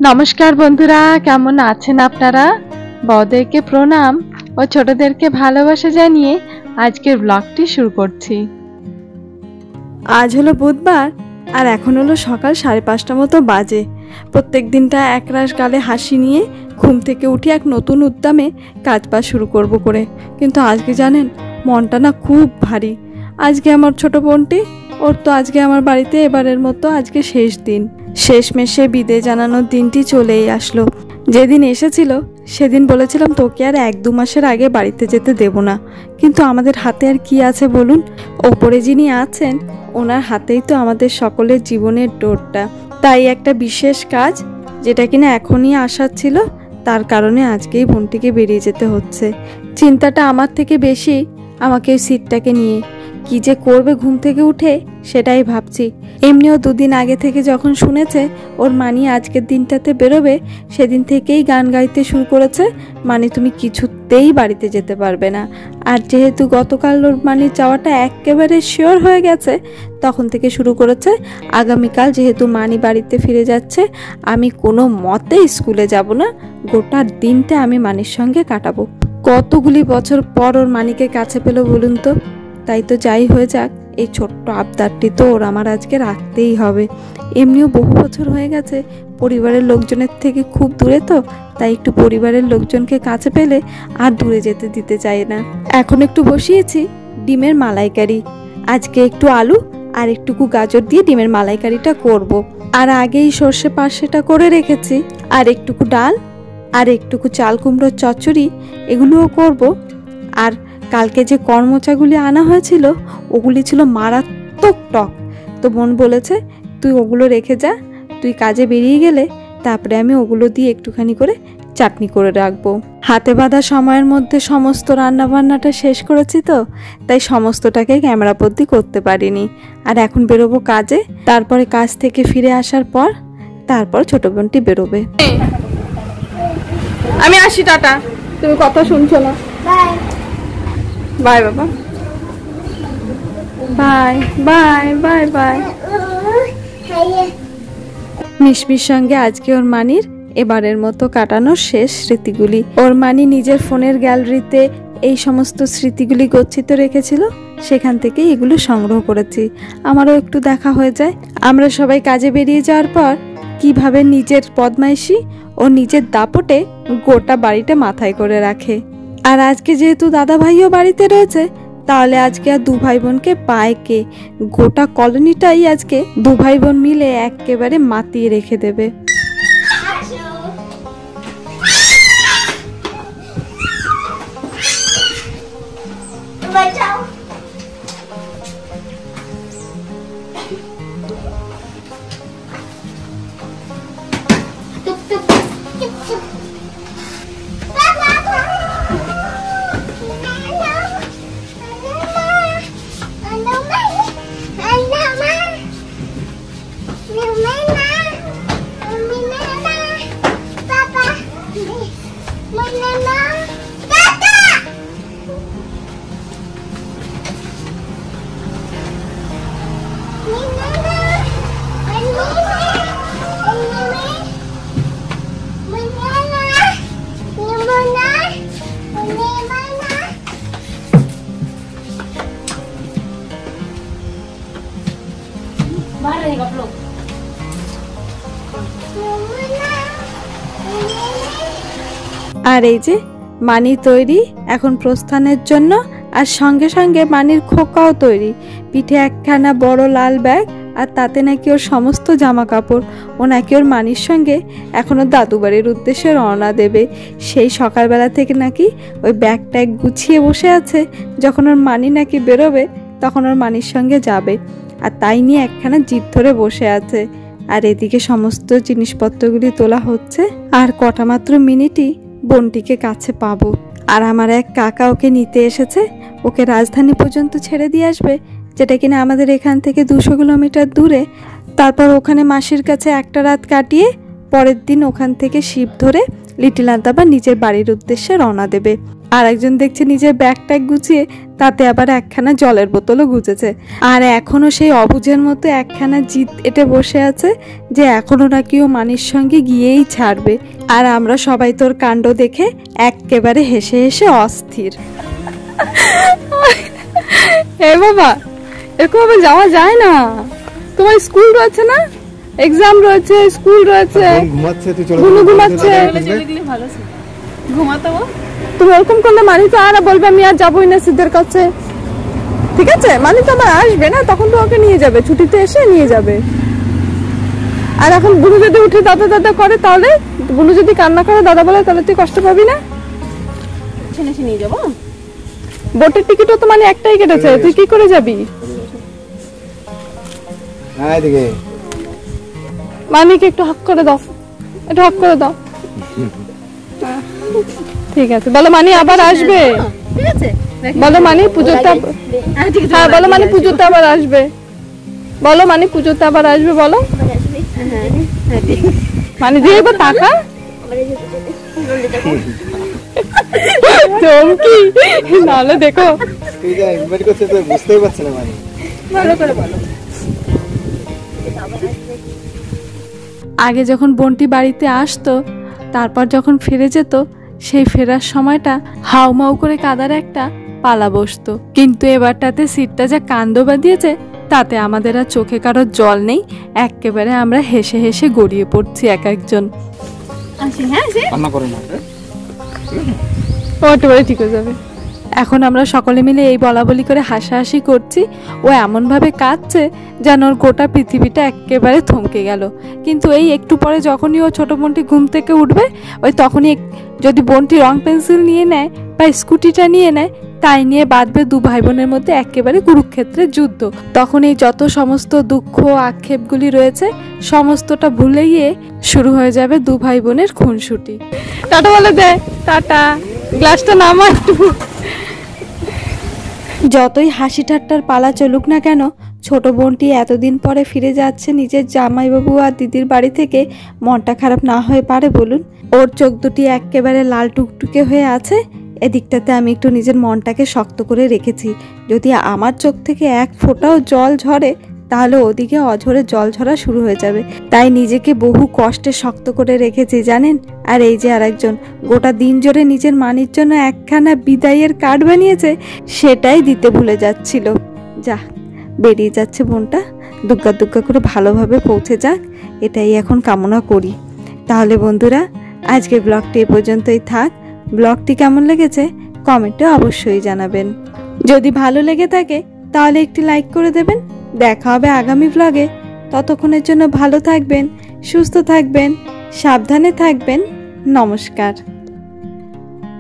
নমস্কার বন্ধুরা, কেমন আছেন আপনারা? বড়দেরকে প্রণাম ও ছোটদেরকে ভালোবাসা জানিয়ে আজকের ব্লগটি শুরু করছি। আজ হলো বুধবার আর এখন হলো সকাল 5:30 মতো বাজে। প্রত্যেক দিনটা একরাশ গালে হাসি নিয়ে ঘুম থেকে উঠে এক নতুন উদ্যমে কাজ বাজ শুরু করব করে, কিন্তু আজকে জানেন মনটা না খুব ভারী। আজকে আমার ছোট বোনটি, ওর তো আজকে আমার বাড়িতে এবারের মতো আজকে শেষ দিন। শেষমেশে বিদায় জানানোর দিনটি চলেই আসলো। যেদিন এসেছিল সেদিন বলেছিলাম তোকে আর 1-2 মাসের আগে বাড়িতে যেতে দেব না, কিন্তু আমাদের হাতে আর কি আছে বলুন? ওপরে যিনি আছেন ওনার হাতেই তো আমাদের সকলের জীবনের ডোরটা। তাই একটা বিশেষ কাজ যেটা কিনা এখনই আসার ছিল, তার কারণে আজকেই বোনটিকে বেরিয়ে যেতে হচ্ছে। চিন্তাটা আমার থেকে বেশি আমাকে ওই সিটটাকে নিয়ে কি যে করবে ঘুম থেকে উঠে সেটাই ভাবছি। এমনিও 2 দিন আগে থেকে যখন শুনেছে ওর মানি আজকের দিনটাতে বেরোবে, সেদিন থেকেই গান গাইতে শুরু করেছে, মানে তুমি কিছুতেই বাড়িতে যেতে পারবে না। আর যেহেতু গতকাল ওর মানির যাওয়াটা একেবারে শিওর হয়ে গেছে, তখন থেকে শুরু করেছে আগামীকাল যেহেতু মানি বাড়িতে ফিরে যাচ্ছে, আমি কোনো মতে স্কুলে যাব না, গোটা দিনটা আমি মানির সঙ্গে কাটাবো। কতগুলি বছর পর ওর মানিকে কাছে পেল বলুন তো? তাই তো যাই হয়ে যাক, এই ছোট্ট আবদারটি তো ওর আমার আজকে রাখতেই হবে। এমনিও বহু বছর হয়ে গেছে পরিবারের লোকজনের থেকে খুব দূরে, তো তাই একটু পরিবারের লোকজনকে কাছে পেলে আর দূরে যেতে দিতে চাই না। এখন একটু বসিয়েছি ডিমের মালাইকারি। আজকে একটু আলু আর একটুকু গাজর দিয়ে ডিমের মালাইকারিটা করব। আর আগেই সর্ষে পার্শেটা করে রেখেছি, আর একটুকু ডাল আর একটুকু চাল কুমড়োর চচ্চড়ি এগুলোও করব। আর কালকে যে কর্মচাগুলি আনা হয়েছিল ওগুলি ছিল মারাত্মক টক, তো বোন বলেছে তুই ওগুলো রেখে যা, তুই কাজে বেরিয়ে গেলে তারপরে আমি ওগুলো দিয়ে একটুখানি করে চাটনি করে রাখবো। হাতে বাঁধা সময়ের মধ্যে সমস্ত রান্নাবান্নাটা শেষ করেছি, তো তাই সমস্তটাকে ক্যামেরা বন্দি করতে পারিনি। আর এখন বেরোবো কাজে, তারপরে কাজ থেকে ফিরে আসার পর তারপর ছোট বোনটি বেরোবে। আমি আসি, টাটা। তুমি কথা শুনছো না? বাই বাবা, বাই বাই বাই বাই। মিশমির সঙ্গে আজকে ওর মানির এবারের মতো কাটানোর শেষ স্মৃতিগুলি। ওর মানি নিজের ফোনের গ্যালারিতে এই সমস্ত স্মৃতিগুলি গচ্ছিত রেখেছিল, সেখান থেকে এগুলো সংগ্রহ করেছি। আমারও একটু দেখা হয়ে যায়। আমরা সবাই কাজে বেরিয়ে যাওয়ার পর কিভাবে নিজের বদমাইশি ও নিজের দাপটে গোটা বাড়িটা মাথায় করে রাখে। আর আজকে যেহেতু দাদা ভাইও বাড়িতে রয়েছে, তাহলে আজকে আর 2 ভাই বোনকে পায় কে? গোটা কলোনিটাই আজকে 2 ভাই বোন মিলে একেবারে মাতিয়ে রেখে দেবে। আর এই যে মানি তৈরি এখন প্রস্থানের জন্য, আর সঙ্গে সঙ্গে মানির খোকাও তৈরি। পিঠে একখানা বড় লাল ব্যাগ, আর তাতে নাকি ওর সমস্ত জামা কাপড়। ও নাকি ওর মানির সঙ্গে এখনো দাদু বাড়ির উদ্দেশ্যে রওনা দেবে। সেই সকালবেলা থেকে নাকি ওই ব্যাগ ট্যাগ গুছিয়ে বসে আছে, যখন ওর মানি নাকি বেরোবে তখন ওর মানির সঙ্গে যাবে। আর তাই নিয়ে একখানা জিদ ধরে বসে আছে। আর এদিকে সমস্ত জিনিসপত্রগুলি তোলা হচ্ছে, আর কটা মাত্র মিনিটই বোনটিকে কাছে পাবো। আর আমার এক কাকা ওকে নিতে এসেছে, ওকে রাজধানী পর্যন্ত ছেড়ে দিয়ে আসবে, যেটা কিনা আমাদের এখান থেকে 200 কিলোমিটার দূরে। তারপর ওখানে মাসির কাছে একটা রাত কাটিয়ে পরের দিন ওখান থেকে শিপ ধরে লিটিল আন্দামান নিজের বাড়ির উদ্দেশ্যে রওনা দেবে। আর একজন দেখছে নিজের ব্যাগ ট্যাগ গুছিয়ে তাতে আবার একখানা জলের বোতলও গুজেছে। আর এখনো সেই অবুঝের মতো একখানা জিদ এটে বসে আছে যে এখনো নাকি ও মানির সঙ্গে গিয়েই ছাড়বে। আর আমরা সবাই তোর কাণ্ড দেখে একেবারে হেসে হেসে অস্থির। এ বাবা, এরকম ভাবে যাওয়া যায় না। তোমার স্কুল রয়েছে না, এক্সাম রয়েছে, স্কুল রয়েছে, ঘুমাচ্ছে। ঘুমাতো তুমি ওরকম করলে মানি তো আর বলবে আমি আর যাবোই না সিদ্ধের কাছে। ঠিক আছে, মানি তো আবার আসবে না, তখন তো ওকে নিয়ে যাবে, ছুটিতে এসে নিয়ে যাবে। আর এখন বুনু যদি উঠে দাদা দাদা করে, তাহলে বুনু যদি কান্না করে দাদা বলে, তাহলে তুই কষ্ট পাবি না? নিয়ে যাবো। বোটের টিকিটও তো মানে একটাই কেটেছে, তুই কি করে যাবি? মানিকে একটু হক করে দাও, একটু হক করে দাও। ঠিক আছে, বলো মানি আবার আসবে। ঠিক আছে, বলো মানি পুজোতে, হ্যাঁ বলো মানি পুজোতে আবার আসবে। বলো মানি পুজোতে আবার আসবে, বলো মানি দিয়ে এবার টাকা চমকি নাহলে দেখো বুঝতেই পারছে না। মানি ভালো করে বলো। আগে যখন বোনটি বাড়িতে আসতো, তারপর যখন ফিরে যেত, সেই ফেরার সময়টা হাউমাউ করে কাদার একটা পালা বসতো। কিন্তু এবারটাতে সিটটা যা কান্দ বাঁধিয়েছে, তাতে আমাদের আর চোখে কারোর জল নেই, একেবারে আমরা হেসে হেসে গড়িয়ে পড়ছি এক একজন। ঠিক হয়ে যাবে। এখন আমরা সকলে মিলে এই বলা বলি করে হাসাহাসি করছি। ও এমনভাবে কাঁদছে যেন ওর গোটা পৃথিবীটা একেবারে থমকে গেল। কিন্তু এই একটু পরে যখনই ও ছোট বোনটি ঘুম থেকে উঠবে, ওই তখনই যদি বোনটি রং পেন্সিল নিয়ে নেয় বা স্কুটিটা নিয়ে নেয়, তাই নিয়ে বাঁধবে দু ভাই বোনের মধ্যে একেবারে কুরুক্ষেত্রের যুদ্ধ। তখন এই যত সমস্ত দুঃখ আক্ষেপগুলি রয়েছে, সমস্তটা ভুলে গিয়ে শুরু হয়ে যাবে দু ভাই বোনের খুনসুটি। টাটা বলে দে, টাটা। গ্লাসটা নামা একটু। যতই হাসি ঠাট্টার পালা চলুক না কেন, ছোট বোনটি এতদিন পরে ফিরে যাচ্ছে নিজের জামাইবাবু আর দিদির বাড়ি থেকে, মনটা খারাপ না হয়ে পারে বলুন? ওর চোখ দুটি একেবারে লাল টুকটুকে হয়ে আছে। এদিকটাতে আমি একটু নিজের মনটাকে শক্ত করে রেখেছি। যদি আমার চোখ থেকে এক ফোঁটাও জল ঝরে, তাহলে ওদিকে অঝরে জল ঝরা শুরু হয়ে যাবে। তাই নিজেকে বহু কষ্টে শক্ত করে রেখেছি জানেন। আর এই যে আরেকজন গোটা দিন জুড়ে নিজের মানির জন্য একখানা বিদায়ের কার্ড বানিয়েছে, সেটাই দিতে ভুলে যাচ্ছিল। যা বেরিয়ে যাচ্ছে বোনটা, দুগ্গা দুগ্গা করে ভালোভাবে পৌঁছে যাক, এটাই এখন কামনা করি। তাহলে বন্ধুরা, আজকের ব্লগটি এ পর্যন্তই থাক। ব্লগটি কেমন লেগেছে কমেন্টে অবশ্যই জানাবেন। যদি ভালো লেগে থাকে তাহলে একটি লাইক করে দেবেন। দেখা হবে আগামী ব্লগে। ততক্ষণের জন্য ভালো থাকবেন, সুস্থ থাকবেন, সাবধানে থাকবেন। নমস্কার।